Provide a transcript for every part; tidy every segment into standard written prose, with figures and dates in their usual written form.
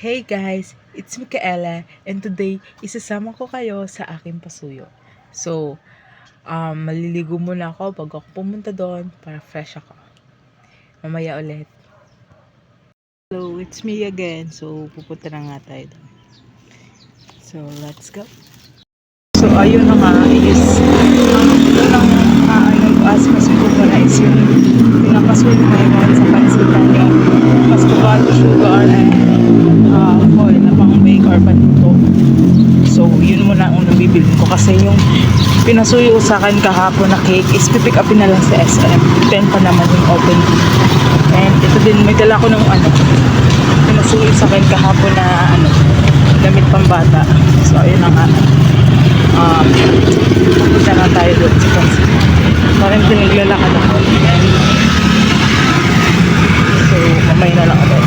Hey guys, it's Micaela and today isasama ko kayo sa aking pasuyo. So, maliligo muna ako bago ako pumunta doon para fresh ako. Mamaya ulit. Hello, it's me again. So, pupunta na nga tayo doon. So, let's go. So, ayun na nga is doon ang nag-asmas ko para is yung pinapasuyo ngayon sa pansitan yung Pascual sugar and oil na pang bake or panuto. So, yun muna ang nabibili ko kasi yung pinasuyo sa akin kahapon na cake is pipick upin na lang sa SM. 10 pa naman yung open. And ito din, may dala ko ng pinasuyo sa akin kahapon na damit pang bata. So, ayun na nga. Pupunta na tayo doon sa pansin. Parang pinaglalakad ako. So, mamay na lang ako.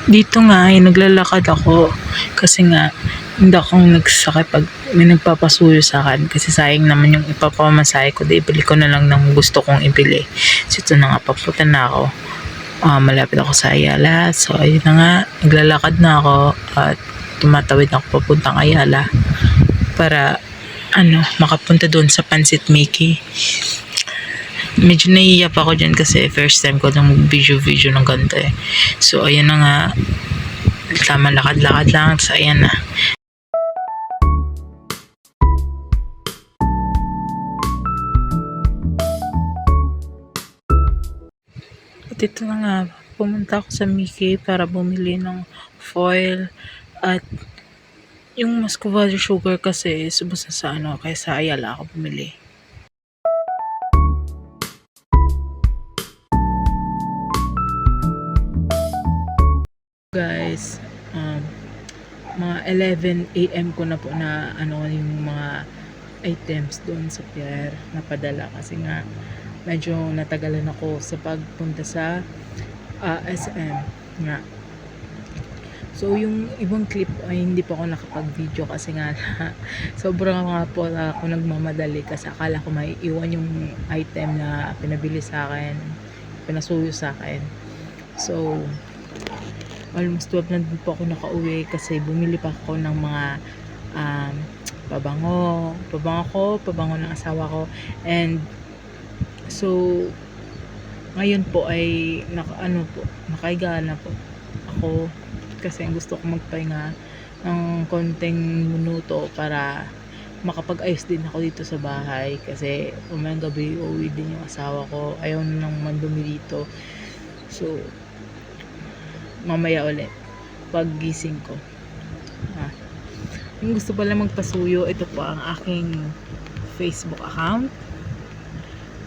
Dito nga ay naglalakad ako kasi nga hindi akong nagsakay pag may nagpapasuyo sa akin kasi sayang naman yung ipapamasahe ko, di ibili ko na lang ng gusto kong ibili. So ito na nga, papunta na ako, malapit ako sa Ayala. So ayun na nga, naglalakad na ako at tumatawid ako papuntang Ayala para makapunta doon sa Pansit Mickey. Medyo nahihiya pa ako dyan kasi first time ko ng video ng ganda eh. So ayan na nga, tama lakad-lakad lang. So ayan na. At ito na nga, pumunta ako sa Mickey para bumili ng foil at yung Muscovado sugar kasi subos na sa kaya sa Ayala ako bumili. Guys, mga 11 AM ko na po na yung mga items doon sa Pierre napadala kasi nga medyo natagalan ako sa pagpunta sa SM nga. So yung ibang clip ay hindi pa ako nakapag-video kasi nga sobrang nga po ako nagmamadali kasi akala ko may iwan yung item na pinabili sa akin, pinasuyo sa akin. So almost 12 na din po ako nakauwi kasi bumili pa ako ng mga pabango ng asawa ko. And so ngayon po ay nakahiga na po ako kasi gusto ko magpahinga ng konting minuto para makapag-ayos din ako dito sa bahay kasi umayang gabi uuwi din yung asawa ko, ayaw nang mandumi dito. So mamaya ulit pag gising ko. Yung gusto pala magpasuyo, ito po ang aking Facebook account.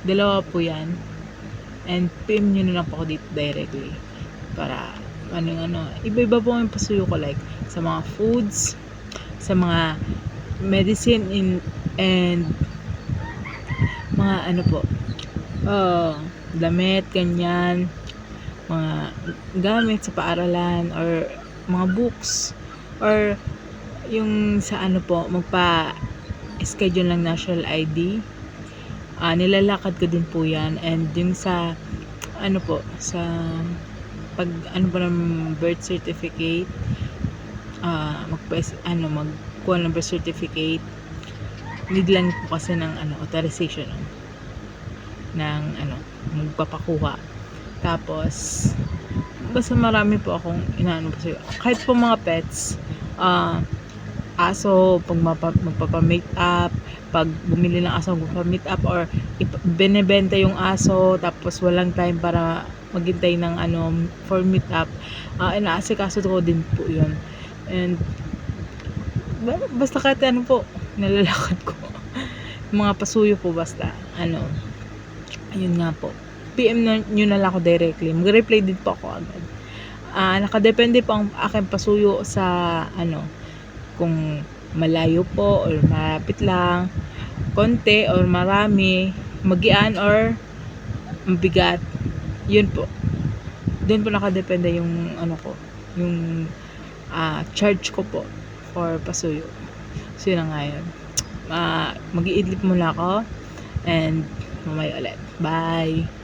Dalawa po yan. And PM nyo na lang po ako dito directly. Para iba-iba po yung pasuyo ko, like sa mga foods, sa mga medicine and mga damit, ganyan, mga gamit sa paaralan or mga books or yung sa magpa-schedule ng national ID, nilalakad ko din po yan. And yung sa sa pag ng birth certificate, magkuha ng birth certificate, need lang po kasi ng authorization ng magpapakuha. Tapos basta marami po akong kahit po mga pets, aso, pag magpapa-make up, pag bumili ng aso magpapa-make up or binebenta yung aso tapos walang time para maghintay ng for meet up, inaasikaso ko din po yun. And basta kahit po nalalakad ko mga pasuyo po, basta ayun nga po, PM nyo na lang ako directly, mag-reply din po ako agad. Nakadepende po ang aking pasuyo sa kung malayo po or malapit lang, konti or marami, magian or mabigat, yun po. Doon po nakadepende yung yung charge ko po for pasuyo. So yun na nga yun. Mag-iidlip muna ako and mamaya ulit. Bye!